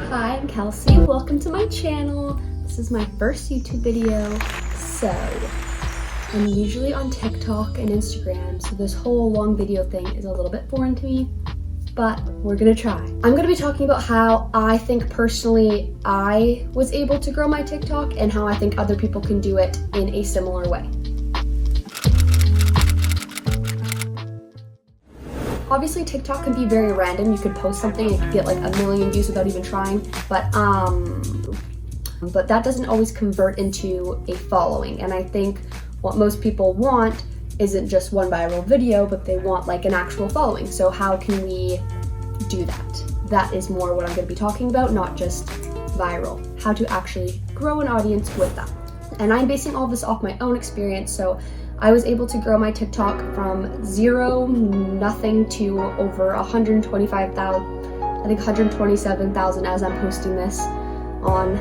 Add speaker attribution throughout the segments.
Speaker 1: Hi, I'm Kelsey. Welcome to my channel. This is my first YouTube video. So, I'm usually on TikTok and Instagram, so this whole long video thing is a little bit foreign to me, but we're gonna try. I'm gonna be talking about how I think personally I was able to grow my TikTok and how I think other people can do it in a similar way. Obviously, TikTok can be very random. You could post something and get like 1 million views without even trying, but that doesn't always convert into a following. And I think what most people want isn't just one viral video, but they want like an actual following. So how can we do that? That is more what I'm going to be talking about, not just viral. How to actually grow an audience with that. And I'm basing all this off my own experience. So I was able to grow my TikTok from nothing to over 125,000, I think 127,000 as I'm posting this on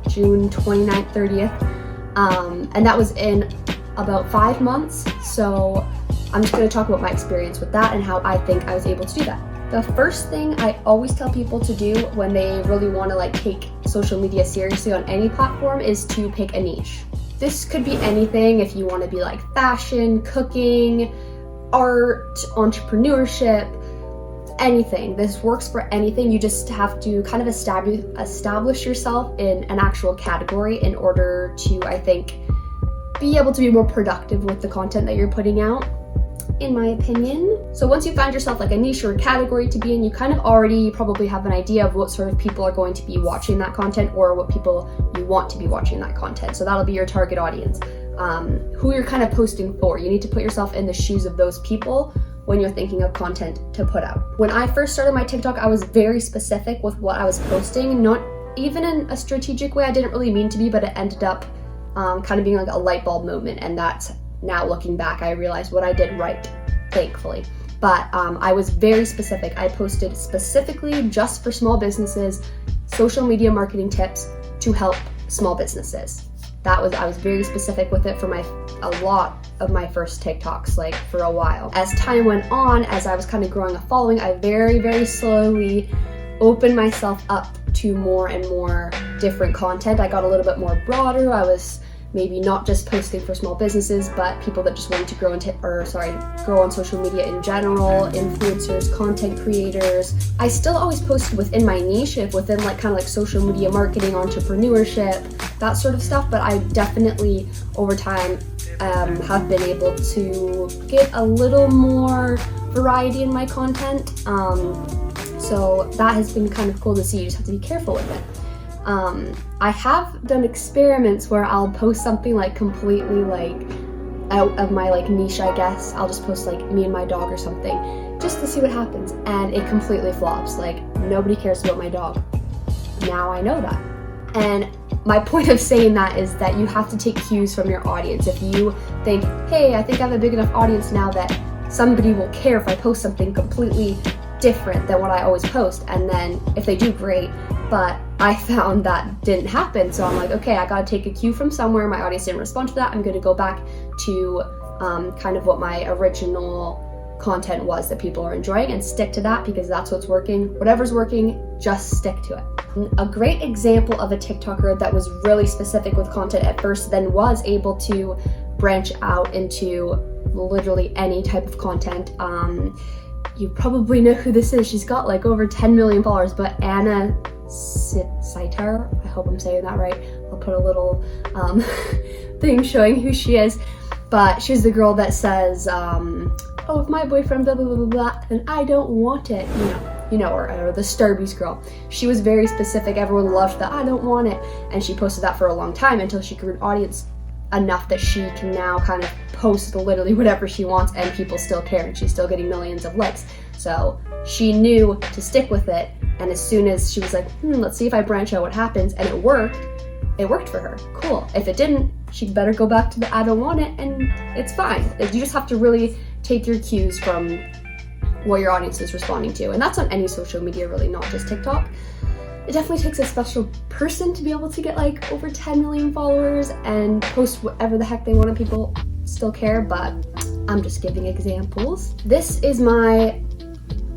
Speaker 1: June 29th, 30th. And that was in about 5 months. So I'm just gonna talk about my experience with that and how I think I was able to do that. The first thing I always tell people to do when they really wanna like take social media seriously on any platform is to pick a niche. This could be anything. If you want to be like fashion, cooking, art, entrepreneurship, anything. This works for anything. You just have to kind of establish yourself in an actual category in order to, I think, be able to be more productive with the content that you're putting out, in my opinion. So once you find yourself like a niche or a category to be in, you kind of already probably have an idea of what sort of people are going to be watching that content or what people you want to be watching that content. So that'll be your target audience, who you're kind of posting for. You need to put yourself in the shoes of those people when you're thinking of content to put out. When I first started my TikTok, I was very specific with what I was posting, not even in a strategic way. I didn't really mean to be, but it ended up kind of being like a light bulb moment, and that's now looking back, I realized what I did right, thankfully. But I was very specific. I posted specifically just for small businesses, social media marketing tips to help small businesses. I was very specific with it for a lot of my first TikToks, like for a while. As time went on, as I was kind of growing a following, I very, very slowly opened myself up to more and more different content. I got a little bit more broader. I was maybe not just posting for small businesses, but people that just wanted to grow on social media in general, influencers, content creators. I still always posted within my niche, within like kind of like social media marketing, entrepreneurship, that sort of stuff, but I definitely over time have been able to get a little more variety in my content. So that has been kind of cool to see. You just have to be careful with it. I have done experiments where I'll post something like completely like out of my like niche, I guess. I'll just post like me and my dog or something just to see what happens, and it completely flops. Like nobody cares about my dog. Now I know that. And my point of saying that is that you have to take cues from your audience. If you think, hey, I think I have a big enough audience now that somebody will care if I post something completely different than what I always post, and then if they do, great. But I found that didn't happen, so I'm like, okay, I gotta take a cue from somewhere. My audience didn't respond to that. I'm gonna go back to kind of what my original content was that people are enjoying and stick to that, because that's what's working. Whatever's working, just stick to it. A great example of a TikToker that was really specific with content at first, then was able to branch out into literally any type of content. You probably know who this is. She's got like over 10 million followers, but Anna Sitar, I hope I'm saying that right. I'll put a little thing showing who she is. But she's the girl that says, oh, if my boyfriend blah blah blah blah blah, then I don't want it. You know, or the Starbucks girl. She was very specific. Everyone loved that I don't want it, and she posted that for a long time until she grew an audience enough that she can now kind of post literally whatever she wants and people still care, and she's still getting millions of likes. So she knew to stick with it, and as soon as she was like, let's see if I branch out what happens, and it worked for her. Cool. If it didn't, she better go back to the I don't want it, and it's fine. You just have to really take your cues from what your audience is responding to, and that's on any social media, really, not just TikTok. It definitely takes a special person to be able to get like over 10 million followers and post whatever the heck they want and people still care, but I'm just giving examples. This is my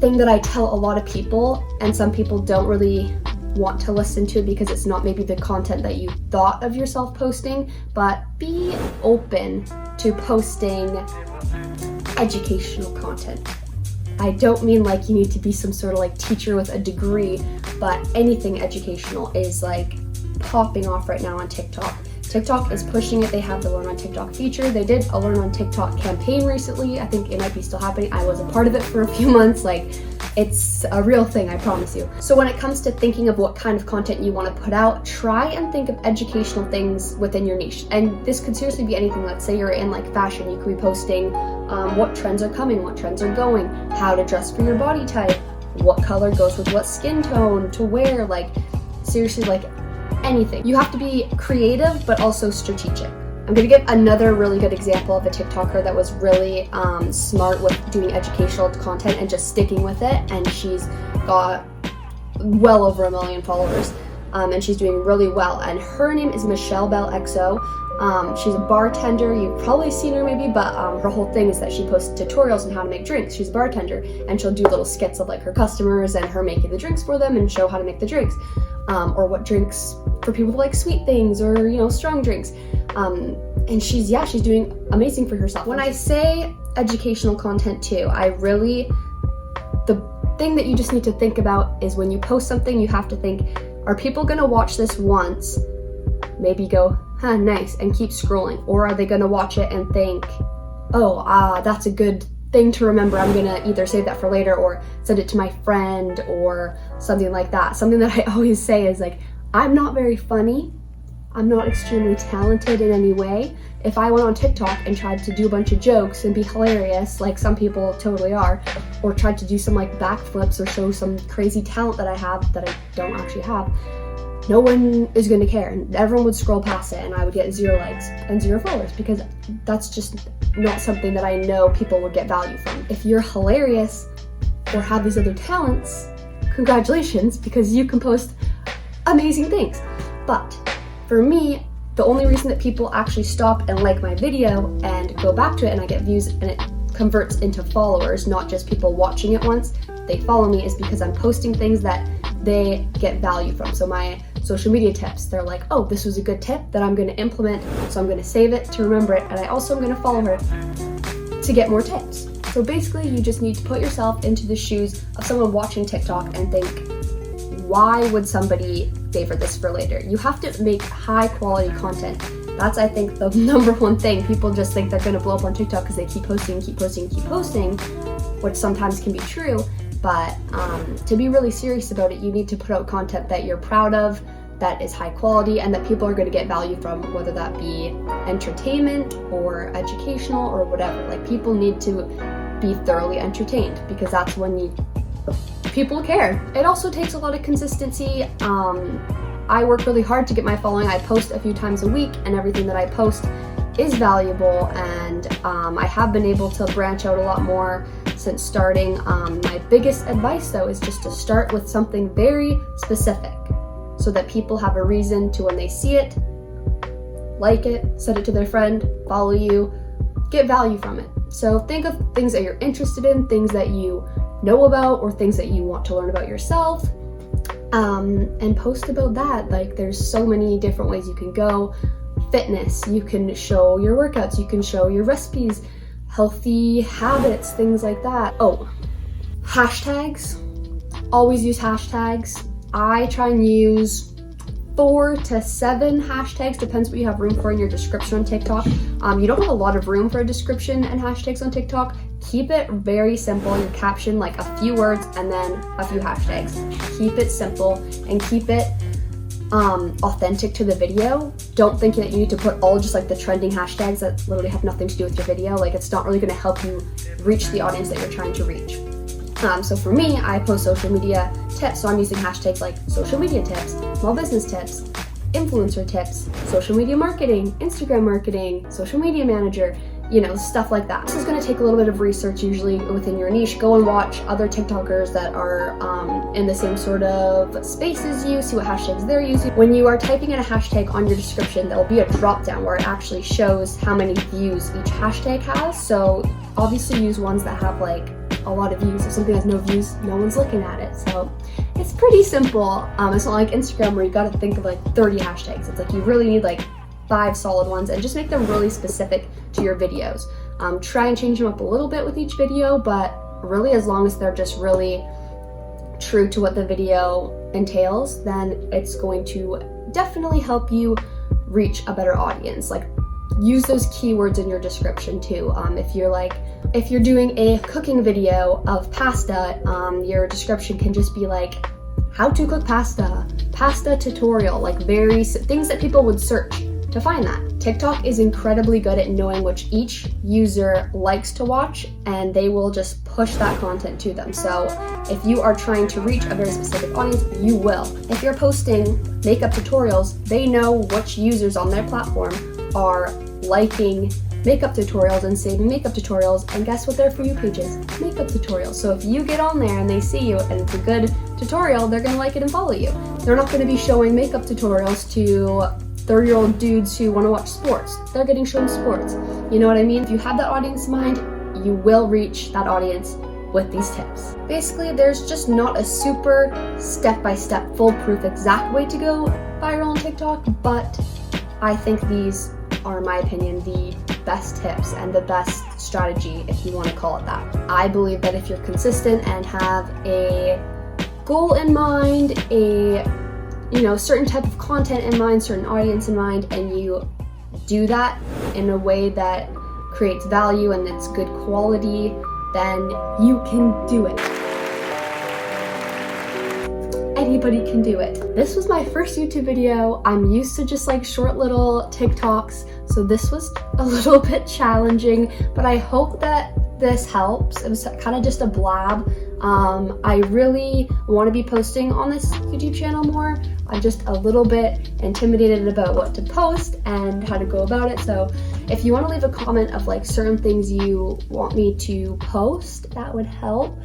Speaker 1: thing that I tell a lot of people, and some people don't really want to listen to because it's not maybe the content that you thought of yourself posting, but be open to posting educational content. I don't mean like you need to be some sort of like teacher with a degree, but anything educational is like popping off right now on TikTok. TikTok is pushing it. They have the Learn on TikTok feature. They did a Learn on TikTok campaign recently. I think it might be still happening. I was a part of it for a few months. Like, it's a real thing, I promise you. So when it comes to thinking of what kind of content you want to put out, try and think of educational things within your niche. And this could seriously be anything. Let's say you're in like fashion, you could be posting what trends are coming, what trends are going, how to dress for your body type, what color goes with what skin tone to wear, like seriously, like anything. You have to be creative, but also strategic. I'm gonna give another really good example of a TikToker that was really smart with doing educational content and just sticking with it. And she's got well over 1 million followers, and she's doing really well. And her name is Michelle Bell XO. She's a bartender. You've probably seen her maybe, but her whole thing is that she posts tutorials on how to make drinks. She's a bartender, and she'll do little skits of like her customers and her making the drinks for them and show how to make the drinks, or what drinks for people who like sweet things or, you know, strong drinks. And she's doing amazing for herself. When I say educational content too, the thing that you just need to think about is when you post something, you have to think, are people gonna watch this once, maybe go, huh, nice, and keep scrolling? Or are they gonna watch it and think, oh, that's a good thing to remember, I'm gonna either save that for later or send it to my friend or something like that. Something that I always say is like, I'm not very funny, I'm not extremely talented in any way. If I went on TikTok and tried to do a bunch of jokes and be hilarious, like some people totally are, or tried to do some like backflips or show some crazy talent that I have that I don't actually have, no one is going to care, and everyone would scroll past it, and I would get 0 likes and 0 followers, because that's just not something that I know people would get value from. If you're hilarious or have these other talents, congratulations, because you can post amazing things. But for me, the only reason that people actually stop and like my video and go back to it and I get views and it converts into followers, not just people watching it once, they follow me, is because I'm posting things that they get value from. So my social media tips, they're like, oh, this was a good tip that I'm going to implement, so I'm going to save it to remember it, and I also am going to follow her to get more tips. So basically, you just need to put yourself into the shoes of someone watching TikTok and think, why would somebody favor this for later? You have to make high quality content. That's, I think, the number one thing. People just think they're going to blow up on TikTok because they keep posting, which sometimes can be true. But to be really serious about it, you need to put out content that you're proud of, that is high quality, and that people are going to get value from, whether that be entertainment or educational or whatever. Like, people need to be thoroughly entertained, because that's when people care. It also takes a lot of consistency. I work really hard to get my following. I post a few times a week, and everything that I post is valuable, and I have been able to branch out a lot more since starting. My biggest advice though is just to start with something very specific, so that people have a reason to, when they see it, like it, send it to their friend, follow you, get value from it. So think of things that you're interested in, things that you know about, or things that you want to learn about yourself, and post about that. Like, there's so many different ways you can go. Fitness, you can show your workouts, you can show your recipes, healthy habits, things like that. Oh, hashtags. Always use hashtags. I try and use 4 to 7 hashtags, depends what you have room for in your description on TikTok. You don't have a lot of room for a description and hashtags on TikTok. Keep it very simple. Your caption, like a few words and then a few hashtags. Keep it simple and keep it authentic to the video. Don't think that you need to put all just like the trending hashtags that literally have nothing to do with your video. Like, it's not really going to help you reach the audience that you're trying to reach. So for me, I post social media tips, so I'm using hashtags like social media tips, small business tips, influencer tips, social media marketing, Instagram marketing, social media manager, you know, stuff like that. This is going to take a little bit of research usually within your niche. Go and watch other TikTokers that are in the same sort of space as you, see what hashtags they're using. When you are typing in a hashtag on your description, there will be a drop down where it actually shows how many views each hashtag has. So obviously use ones that have like a lot of views. If something has no views, no one's looking at it. So it's pretty simple. It's not like Instagram where you got to think of like 30 hashtags. It's like you really need like 5 solid ones, and just make them really specific to your videos. Try and change them up a little bit with each video, but really as long as they're just really true to what the video entails, then it's going to definitely help you reach a better audience. Like, use those keywords in your description too. If you're doing a cooking video of pasta, your description can just be like, how to cook pasta, pasta tutorial, like things that people would search to find that. TikTok is incredibly good at knowing which each user likes to watch, and they will just push that content to them. So if you are trying to reach a very specific audience, you will. If you're posting makeup tutorials, they know which users on their platform are liking makeup tutorials and saving makeup tutorials, and guess what their For You page is? Makeup tutorials. So if you get on there and they see you and it's a good tutorial, they're gonna like it and follow you. They're not gonna be showing makeup tutorials to 30-year-old dudes who want to watch sports. They're getting shown sports. You know what I mean? If you have that audience in mind, you will reach that audience with these tips. Basically, there's just not a super step-by-step, foolproof, exact way to go viral on TikTok, but I think these are, in my opinion, the best tips and the best strategy, if you want to call it that. I believe that if you're consistent and have a goal in mind, certain type of content in mind, certain audience in mind, and you do that in a way that creates value and it's good quality, then you can do it. Anybody can do it. This was my first YouTube video. I'm used to just like short little TikToks, so this was a little bit challenging, but I hope that this helps. It was kind of just a blab. I really want to be posting on this YouTube channel more. I'm just a little bit intimidated about what to post and how to go about it. So if you want to leave a comment of like certain things you want me to post, that would help.